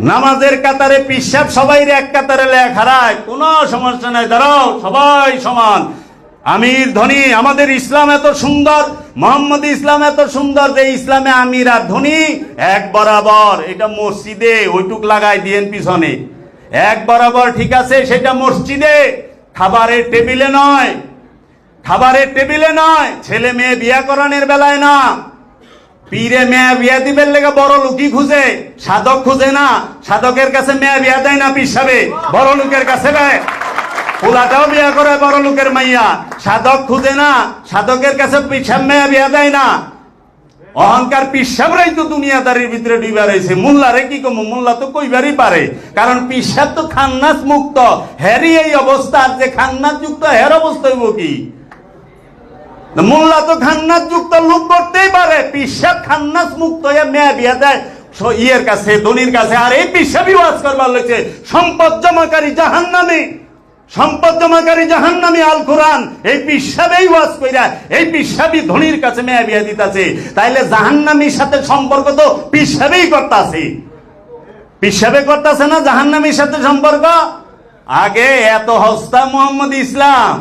নামাজের কাতারে পিশাব সবাই এক কাতারে লেখারায়, কোনো সমস্যা নাই, দাঁড়াও সবাই সমান। আমির ধনী, আমাদের ইসলাম এত সুন্দর, মোহাম্মদ ইসলাম এত সুন্দর যে ইসলামে আমির আর ধনী এক বরাবর। এটা মসজিদে ওইটুক লাগাই দিয়েন পিছনে, এক বরাবর ঠিক আছে, সেটা মসজিদে, খাবারের টেবিলে নয়, খাবারের টেবিলে নয়, ছেলে মেয়ে বিয়া করানোর বেলায় না। পীরে মেয়ে বিয়া দিবেন লেগে বড় লোকই খুঁজে, সাধক খুঁজে না। সাধকের কাছে মেয়ে বিয়া দেয় না পিসাবে, বড় লোকের কাছে দেয়। পোলাটাও বিয়া করে বড় লোকের মাইয়া, সাধক খুঁজে না, সাধকের কাছে পিসাব মেয়ে বিয়া দেয় না। অহংকার পিসাবরাই তো দুনিয়াদারির ভিতরে ডুবা রয়েছে। মোল্লারে কি কম, মোল্লা তো কইবারই পারে, কারণ পিসাব তো খান্নাস মুক্ত। হ্যারি এই অবস্থা, যে খান্নাস যুক্ত হের অবস্থা হইব কি? মোল্লা তো খান্নাস যুক্ত লোক করতেই পারে, পিসাব খান্নাস মুক্ত হয়ে মেয়ে বিয়া দেয় ইয়ের কাছে, ধনির কাছে। আর এই পিসাবই ওয়াজ করবার লইছে সম্পদ জমাকারী জাহান্নামী, সম্পদ জমাকারী জাহান্নামী। আল কোরআন এই পিসাবেই ওয়াজ কইরা এই পিসাবই ধনির কাছে মেয়ে বিয়া দিতাছে। তাইলে জাহান্নামীর সাথে সম্পর্ক তো পিসাবেই করতাছে, পিসাবে করতাছে না জাহান্নামীর সাথে সম্পর্ক। আগে এত হস্তা মোহাম্মদ ইসলাম,